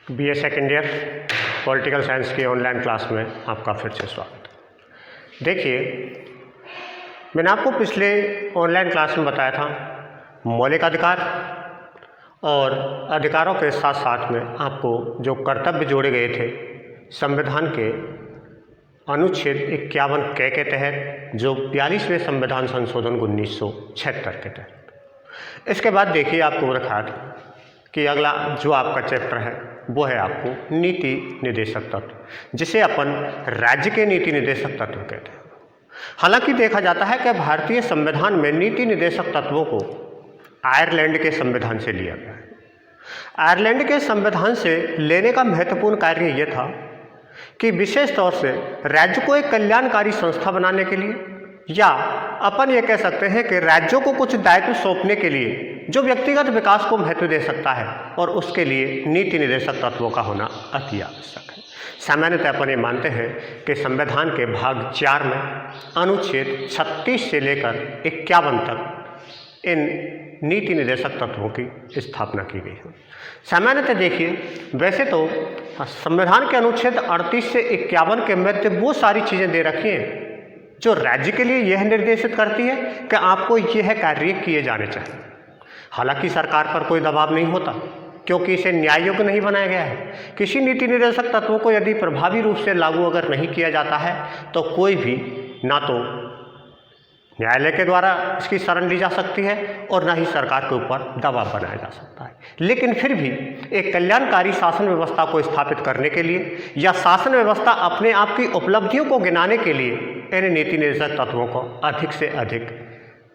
BA second year political science की online class में आपका फिर से स्वागत है। देखिए, मैंने आपको पिछले ऑनलाइन क्लास में बताया था मौलिक अधिकार और अधिकारों के साथ साथ में आपको जो कर्तव्य जोड़े गए थे संविधान के अनुच्छेद 51 के तहत, जो 42वें संविधान संशोधन 1976 के तहत। इसके बाद देखिए, आपको रखा कि अगला जो आपका चैप्टर है वो है आपको नीति निर्देशक तत्व, जिसे अपन राज्य के नीति निर्देशक तत्व कहते हैं। हालांकि देखा जाता है कि भारतीय संविधान में नीति निर्देशक तत्वों को आयरलैंड के संविधान से लिया गया है। आयरलैंड के संविधान से लेने का महत्वपूर्ण कार्य यह था कि विशेष तौर से राज्य को एक कल्याणकारी संस्था बनाने के लिए, या अपन ये कह सकते हैं कि राज्यों को कुछ दायित्व सौंपने के लिए जो व्यक्तिगत विकास को महत्व दे सकता है, और उसके लिए नीति निर्देशक तत्वों का होना अति आवश्यक है। सामान्यतः अपन ये मानते हैं कि संविधान के भाग 4 में अनुच्छेद 36 से लेकर 51 तक इन नीति निर्देशक तत्वों की स्थापना की गई है। सामान्यतः देखिए, वैसे तो संविधान के अनुच्छेद 38 से 51 के मध्य वो सारी चीज़ें दे रखी हैं जो राज्य के लिए यह निर्देशित करती है कि आपको यह कार्य किए जाने चाहिए। हालांकि सरकार पर कोई दबाव नहीं होता, क्योंकि इसे न्याय योग्य नहीं बनाया गया है। किसी नीति निर्देशक तत्वों को यदि प्रभावी रूप से लागू अगर नहीं किया जाता है तो कोई भी ना तो न्यायालय के द्वारा इसकी शरण ली जा सकती है और ना ही सरकार के ऊपर दबाव बनाया जा सकता है। लेकिन फिर भी एक कल्याणकारी शासन व्यवस्था को स्थापित करने के लिए, या शासन व्यवस्था अपने आप की उपलब्धियों को गिनाने के लिए, इन नीति निर्देशक तत्वों को अधिक से अधिक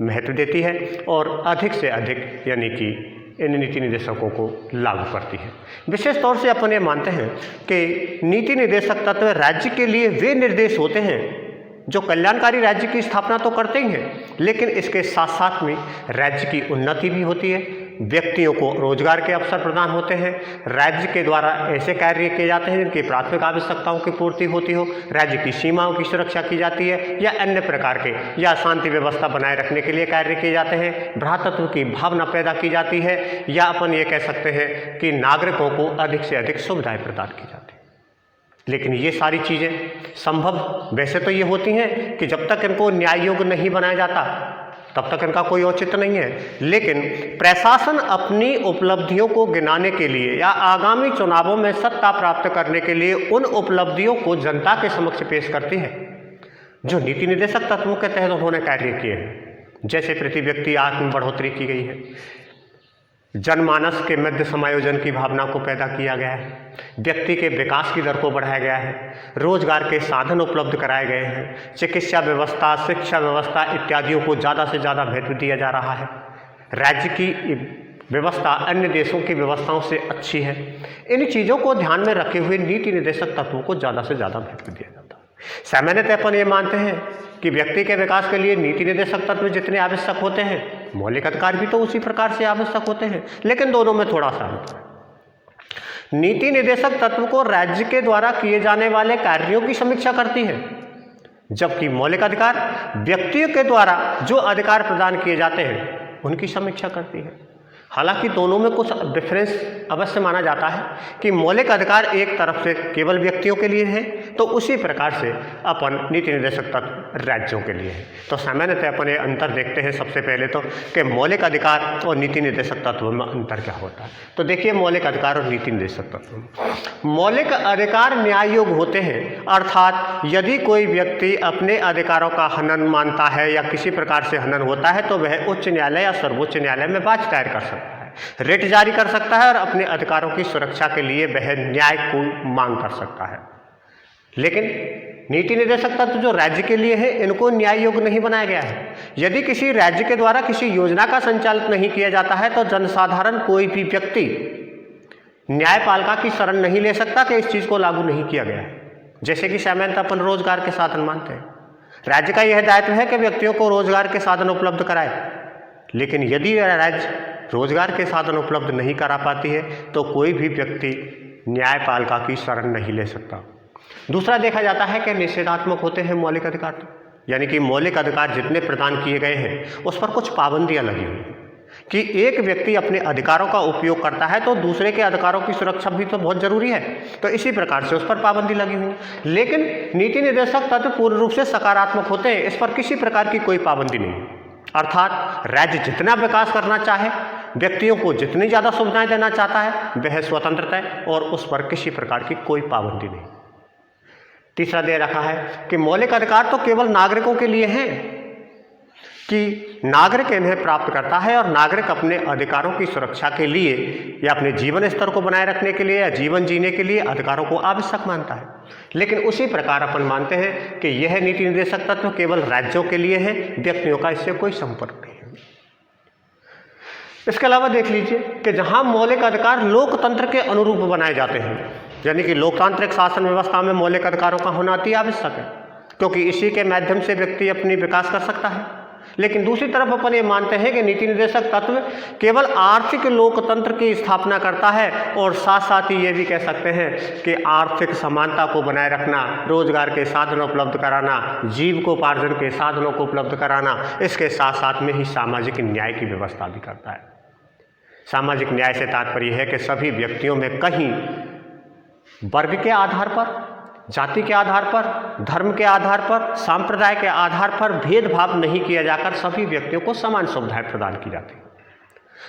महत्व देती है और अधिक से अधिक यानी कि इन नीति निर्देशकों को लागू करती है। विशेष तौर से अपन ये मानते हैं कि नीति निर्देशक तत्व राज्य के लिए वे निर्देश होते हैं जो कल्याणकारी राज्य की स्थापना तो करते ही हैं, लेकिन इसके साथ साथ में राज्य की उन्नति भी होती है, व्यक्तियों को रोजगार के अवसर प्रदान होते हैं, राज्य के द्वारा ऐसे कार्य किए जाते हैं जिनकी प्राथमिक आवश्यकताओं की पूर्ति होती हो, राज्य की सीमाओं की सुरक्षा की जाती है, या अन्य प्रकार के या शांति व्यवस्था बनाए रखने के लिए कार्य किए जाते हैं, भ्रातृत्व की भावना पैदा की जाती है, या अपन ये कह सकते हैं कि नागरिकों को अधिक से अधिक सुविधाएं प्रदान की जाती है। लेकिन ये सारी चीज़ें संभव वैसे तो ये होती हैं कि जब तक इनको न्याय योग्य नहीं बनाया जाता तब तक इनका कोई औचित्य नहीं है। लेकिन प्रशासन अपनी उपलब्धियों को गिनाने के लिए या आगामी चुनावों में सत्ता प्राप्त करने के लिए उन उपलब्धियों को जनता के समक्ष पेश करती है जो नीति निर्देशक तत्वों के तहत उन्होंने कार्य किए हैं। जैसे प्रति व्यक्ति आय में बढ़ोतरी की गई है, जनमानस के मध्य समायोजन की भावना को पैदा किया गया है, व्यक्ति के विकास की दर को बढ़ाया गया है, रोजगार के साधन उपलब्ध कराए गए हैं, चिकित्सा व्यवस्था, शिक्षा व्यवस्था इत्यादियों को ज़्यादा से ज़्यादा महत्व दिया जा रहा है। राज्य की व्यवस्था अन्य देशों की व्यवस्थाओं से अच्छी है। इन चीज़ों को ध्यान में रखे हुए नीति निर्देशक तत्वों को ज़्यादा से ज़्यादा महत्व दिया जाता है। सामान्यतः अपन ये मानते हैं कि व्यक्ति के विकास के लिए नीति निर्देशक तत्व जितने आवश्यक होते हैं, मौलिक अधिकार भी तो उसी प्रकार से आवश्यक होते हैं, लेकिन दोनों में थोड़ा सा अंतर है। नीति निर्देशक तत्व को राज्य के द्वारा किए जाने वाले कार्यों की समीक्षा करती है, जबकि मौलिक अधिकार व्यक्तियों के द्वारा जो अधिकार प्रदान किए जाते हैं उनकी समीक्षा करती है। हालांकि दोनों में कुछ डिफरेंस अवश्य माना जाता है कि मौलिक अधिकार एक तरफ से केवल व्यक्तियों के लिए है, तो उसी प्रकार से अपन नीति निर्देशक तत्व राज्यों के लिए है। तो सामान्यतः अपन ये अंतर देखते हैं सबसे पहले तो कि मौलिक अधिकार और नीति निर्देशक तत्व में अंतर क्या होता है। तो देखिए, मौलिक अधिकार और नीति निर्देशक तत्व। मौलिक अधिकार न्याय योग्य होते हैं, अर्थात यदि कोई व्यक्ति अपने अधिकारों का हनन मानता है या किसी प्रकार से हनन होता है तो वह उच्च न्यायालय या सर्वोच्च न्यायालय में बात दायर कर सकता है, रिट जारी कर सकता है और अपने अधिकारों की सुरक्षा के लिए वह न्याय को मांग कर सकता है। लेकिन नीति निर्देशक तत्व जो राज्य के लिए है, इनको न्याय योग्य नहीं बनाया गया है। यदि किसी राज्य के द्वारा किसी योजना का संचालित नहीं किया जाता है तो जनसाधारण कोई भी व्यक्ति न्यायपालिका की शरण नहीं ले सकता कि इस चीज़ को लागू नहीं किया गया है। जैसे कि सामान्यतः अपन रोजगार के साधन मानते हैं, राज्य का यह दायित्व है कि व्यक्तियों को रोजगार के साधन उपलब्ध कराए, लेकिन यदि राज्य रोजगार के साधन उपलब्ध नहीं करा पाती है तो कोई भी व्यक्ति न्यायपालिका की शरण नहीं ले सकता। दूसरा देखा जाता है कि निषेधात्मक होते हैं मौलिक अधिकार, यानी कि मौलिक अधिकार जितने प्रदान किए गए हैं उस पर कुछ पाबंदियां लगी हुई हैं। कि एक व्यक्ति अपने अधिकारों का उपयोग करता है तो दूसरे के अधिकारों की सुरक्षा भी तो बहुत जरूरी है, तो इसी प्रकार से उस पर पाबंदी लगी हुई है। लेकिन नीति निर्देशक तत्व पूर्ण रूप से सकारात्मक होते हैं, इस पर किसी प्रकार की कोई पाबंदी नहीं है। अर्थात राज्य जितना विकास करना चाहे, व्यक्तियों को जितनी ज़्यादा सुविधाएं देना चाहता है, वह स्वतंत्रता है और उस पर किसी प्रकार की कोई पाबंदी नहीं। तीसरा दे रखा है कि मौलिक अधिकार तो केवल नागरिकों के लिए हैं, कि नागरिक इन्हें प्राप्त करता है और नागरिक अपने अधिकारों की सुरक्षा के लिए या अपने जीवन स्तर को बनाए रखने के लिए या जीवन जीने के लिए अधिकारों को आवश्यक मानता है। लेकिन उसी प्रकार अपन मानते हैं कि यह नीति निर्देशक तत्व केवल राज्यों के लिए है, व्यक्तियों का इससे कोई संपर्क नहीं है। इसके अलावा देख लीजिए कि जहां मौलिक अधिकार लोकतंत्र के अनुरूप बनाए जाते हैं, यानी कि लोकतांत्रिक शासन व्यवस्था में मौलिक अधिकारों का होना अति आवश्यक है, क्योंकि इसी के माध्यम से व्यक्ति अपनी विकास कर सकता है। लेकिन दूसरी तरफ अपन ये मानते हैं कि नीति निर्देशक तत्व केवल आर्थिक लोकतंत्र की स्थापना करता है और साथ साथ ही ये भी कह सकते हैं कि आर्थिक समानता को बनाए रखना, रोजगार के साधन उपलब्ध कराना, जीविकोपार्जन के साधनों को उपलब्ध कराना, इसके साथ साथ में ही सामाजिक न्याय की व्यवस्था भी करता है। सामाजिक न्याय से तात्पर्य है कि सभी व्यक्तियों में कहीं वर्ग के आधार पर, जाति के आधार पर, धर्म के आधार पर, सांप्रदाय के आधार पर भेदभाव नहीं किया जाकर सभी व्यक्तियों को समान सुविधाएं प्रदान की जाती हैं।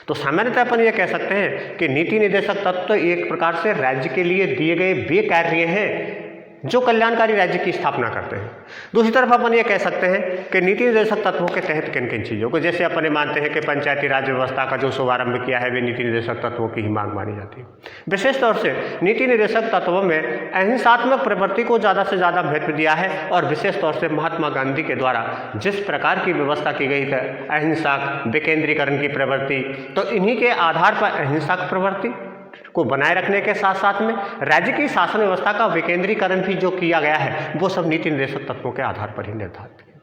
तो सामान्यतः अपन ये कह सकते हैं कि नीति निर्देशक तत्व एक प्रकार से राज्य के लिए दिए गए वे कार्य हैं जो कल्याणकारी राज्य की स्थापना करते हैं। दूसरी तरफ अपन ये कह सकते हैं कि नीति निर्देशक तत्वों के तहत किन किन चीज़ों को, जैसे अपन मानते हैं कि पंचायती राज व्यवस्था का जो शुभारंभ किया है वे नीति निर्देशक तत्वों की ही मांग मानी जाती है। विशेष तौर से नीति निर्देशक तत्वों में अहिंसात्मक प्रवृत्ति को ज़्यादा से ज़्यादा महत्व दिया है और विशेष तौर से महात्मा गांधी के द्वारा जिस प्रकार की व्यवस्था की गई है, अहिंसा विकेंद्रीकरण की प्रवृत्ति, तो इन्हीं के आधार पर अहिंसा की प्रवृत्ति को बनाए रखने के साथ साथ में राज्य की शासन व्यवस्था का विकेंद्रीकरण भी जो किया गया है वो सब नीति निर्देशक तत्वों के आधार पर ही निर्धारित किया।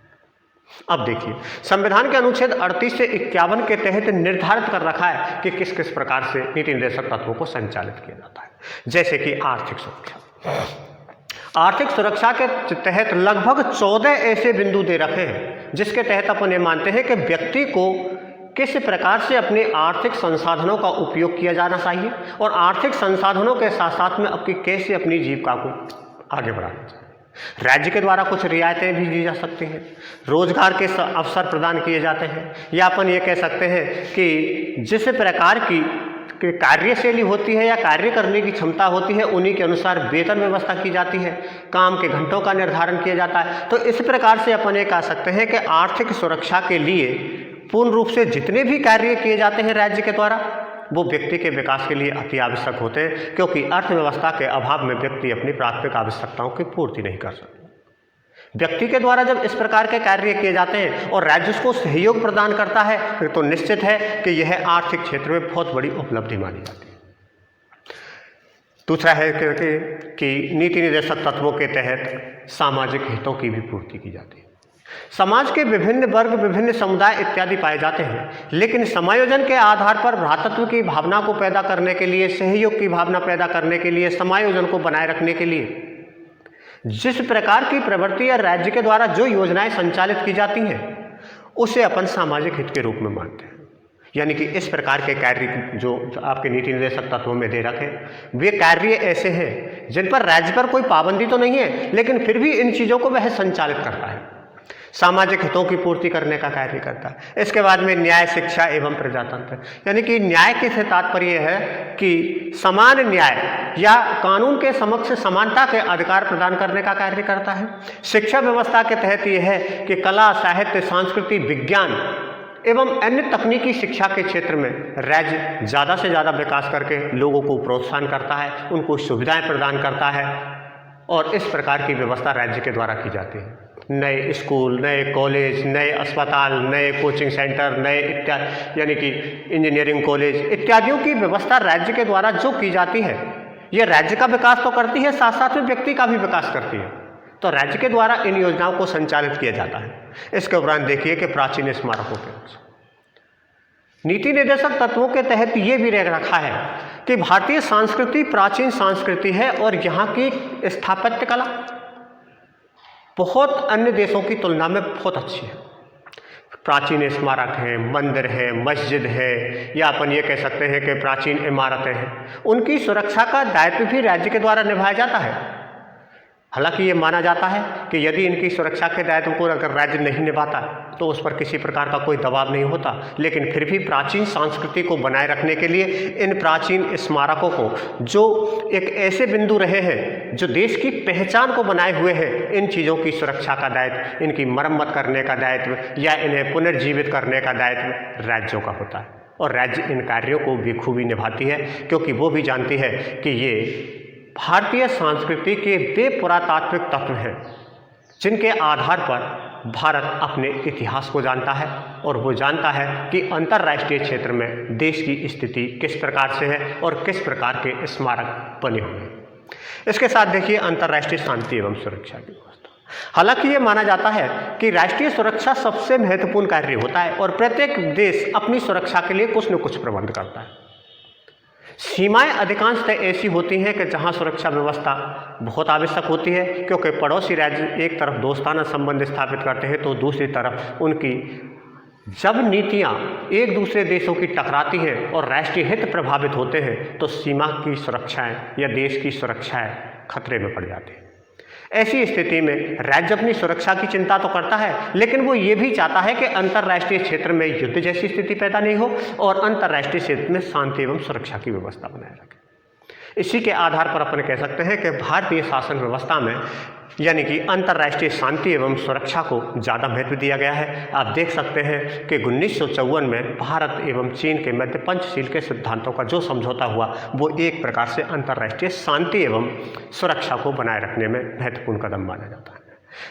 अब देखिए, संविधान के अनुच्छेद 38 से 51 के तहत निर्धारित कर रखा है कि किस किस प्रकार से नीति निर्देशक तत्वों को संचालित किया जाता है। जैसे कि आर्थिक सुरक्षा। आर्थिक सुरक्षा के तहत लगभग 14 ऐसे बिंदु दे रखे हैं जिसके तहत अपन ये मानते हैं कि व्यक्ति को किस प्रकार से अपने आर्थिक संसाधनों का उपयोग किया जाना चाहिए और आर्थिक संसाधनों के साथ साथ में कैसे अपनी जीविका को आगे बढ़ाना चाहिए। राज्य के द्वारा कुछ रियायतें भी दी जा सकती हैं, रोजगार के अवसर प्रदान किए जाते हैं, या अपन ये कह सकते हैं कि जिस प्रकार की कार्यशैली होती है या कार्य करने की क्षमता होती है उन्हीं के अनुसार वेतन व्यवस्था की जाती है, काम के घंटों का निर्धारण किया जाता है। तो इस प्रकार से अपन ये कह सकते हैं कि आर्थिक सुरक्षा के लिए पूर्ण रूप से जितने भी कार्य किए जाते हैं राज्य के द्वारा वो व्यक्ति के विकास के लिए अति आवश्यक होते हैं, क्योंकि अर्थव्यवस्था के अभाव में व्यक्ति अपनी प्राथमिक आवश्यकताओं की पूर्ति नहीं कर सकता। व्यक्ति के द्वारा जब इस प्रकार के कार्य किए जाते हैं और राज्य उसको सहयोग प्रदान करता है तो निश्चित है कि यह आर्थिक क्षेत्र में बहुत बड़ी उपलब्धि मानी जाती है। दूसरा है कि नीति निर्देशक तत्वों के तहत सामाजिक हितों की भी पूर्ति की जाती है। समाज के विभिन्न वर्ग, विभिन्न समुदाय इत्यादि पाए जाते हैं, लेकिन समायोजन के आधार पर भ्रातृत्व की भावना को पैदा करने के लिए, सहयोग की भावना पैदा करने के लिए, समायोजन को बनाए रखने के लिए जिस प्रकार की प्रवृत्ति या राज्य के द्वारा जो योजनाएं संचालित की जाती हैं उसे अपन सामाजिक हित के रूप में मानते हैं। यानी कि इस प्रकार के कार्य जो आपके नीति निर्देशक तत्वों में दे रखे वे कार्य ऐसे हैं जिन पर राज्य पर कोई पाबंदी तो नहीं है, लेकिन फिर भी इन चीज़ों को वह संचालित करता है, सामाजिक हितों की पूर्ति करने का कार्य करता है। इसके बाद में न्याय, शिक्षा एवं प्रजातंत्र, यानी कि न्याय के से तात्पर्य है कि समान न्याय या कानून के समक्ष समानता के अधिकार प्रदान करने का कार्य करता है। शिक्षा व्यवस्था के तहत यह है कि कला, साहित्य, संस्कृति, विज्ञान एवं अन्य तकनीकी शिक्षा के क्षेत्र में राज्य ज़्यादा से ज़्यादा विकास करके लोगों को प्रोत्साहन करता है, उनको सुविधाएं प्रदान करता है और इस प्रकार की व्यवस्था राज्य के द्वारा की जाती है। नए स्कूल, नए कॉलेज, नए अस्पताल, नए कोचिंग सेंटर, नए इत्यादि यानी कि इंजीनियरिंग कॉलेज इत्यादियों की व्यवस्था राज्य के द्वारा जो की जाती है ये राज्य का विकास तो करती है, साथ साथ में व्यक्ति का भी विकास करती है। तो राज्य के द्वारा इन योजनाओं को संचालित किया जाता है। इसके उपरांत देखिए कि प्राचीन स्मारकों के नीति निर्देशक तत्वों के तहत ये भी रखा है कि भारतीय संस्कृति प्राचीन संस्कृति है और यहाँ की स्थापत्य कला बहुत अन्य देशों की तुलना में बहुत अच्छी है। प्राचीन स्मारक हैं, मंदिर हैं, मस्जिद है, या अपन ये कह सकते हैं कि प्राचीन इमारतें हैं, उनकी सुरक्षा का दायित्व भी राज्य के द्वारा निभाया जाता है। हालांकि ये माना जाता है कि यदि इनकी सुरक्षा के दायित्व को अगर राज्य नहीं निभाता तो उस पर किसी प्रकार का कोई दबाव नहीं होता, लेकिन फिर भी प्राचीन संस्कृति को बनाए रखने के लिए इन प्राचीन स्मारकों को, जो एक ऐसे बिंदु रहे हैं जो देश की पहचान को बनाए हुए हैं, इन चीज़ों की सुरक्षा का दायित्व, इनकी मरम्मत करने का दायित्व या इन्हें पुनर्जीवित करने का दायित्व राज्यों का होता है। और राज्य इन कार्यों को बखूबी निभाती है, क्योंकि वो भी जानती है कि ये भारतीय संस्कृति के वे पुरातात्विक तत्व हैं जिनके आधार पर भारत अपने इतिहास को जानता है और वो जानता है कि अंतर्राष्ट्रीय क्षेत्र में देश की स्थिति किस प्रकार से है और किस प्रकार के स्मारक बने हुए हैं। इसके साथ देखिए अंतर्राष्ट्रीय शांति एवं सुरक्षा की व्यवस्था। हालांकि ये माना जाता है कि राष्ट्रीय सुरक्षा सबसे महत्वपूर्ण कार्य होता है और प्रत्येक देश अपनी सुरक्षा के लिए कुछ न कुछ प्रबंध करता है। सीमाएं अधिकांशतः ऐसी होती हैं कि जहां सुरक्षा व्यवस्था बहुत आवश्यक होती है, क्योंकि पड़ोसी राज्य एक तरफ दोस्ताना संबंध स्थापित करते हैं तो दूसरी तरफ उनकी जब नीतियां एक दूसरे देशों की टकराती हैं और राष्ट्रीय हित प्रभावित होते हैं तो सीमा की सुरक्षाएं या देश की सुरक्षाएं खतरे में पड़ जाती हैं। ऐसी स्थिति में राज्य अपनी सुरक्षा की चिंता तो करता है, लेकिन वो ये भी चाहता है कि अंतर्राष्ट्रीय क्षेत्र में युद्ध जैसी स्थिति पैदा नहीं हो और अंतर्राष्ट्रीय क्षेत्र में शांति एवं सुरक्षा की व्यवस्था बनाए रखे। इसी के आधार पर अपन कह सकते हैं कि भारतीय शासन व्यवस्था में यानी कि अंतर्राष्ट्रीय शांति एवं सुरक्षा को ज़्यादा महत्व दिया गया है। आप देख सकते हैं कि 1954 में भारत एवं चीन के मध्य पंचशील के सिद्धांतों का जो समझौता हुआ वो एक प्रकार से अंतर्राष्ट्रीय शांति एवं सुरक्षा को बनाए रखने में महत्वपूर्ण कदम माना जाता है।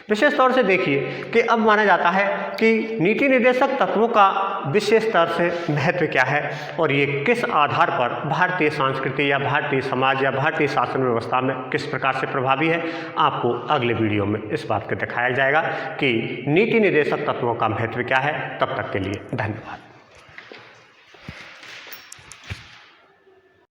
विशेष तौर से देखिए कि अब माना जाता है कि नीति निर्देशक तत्वों का विशेष तौर से महत्व क्या है और ये किस आधार पर भारतीय संस्कृति या भारतीय समाज या भारतीय शासन व्यवस्था में किस प्रकार से प्रभावी है। आपको अगले वीडियो में इस बात को दिखाया जाएगा कि नीति निर्देशक तत्वों का महत्व क्या है। तब तक के लिए धन्यवाद।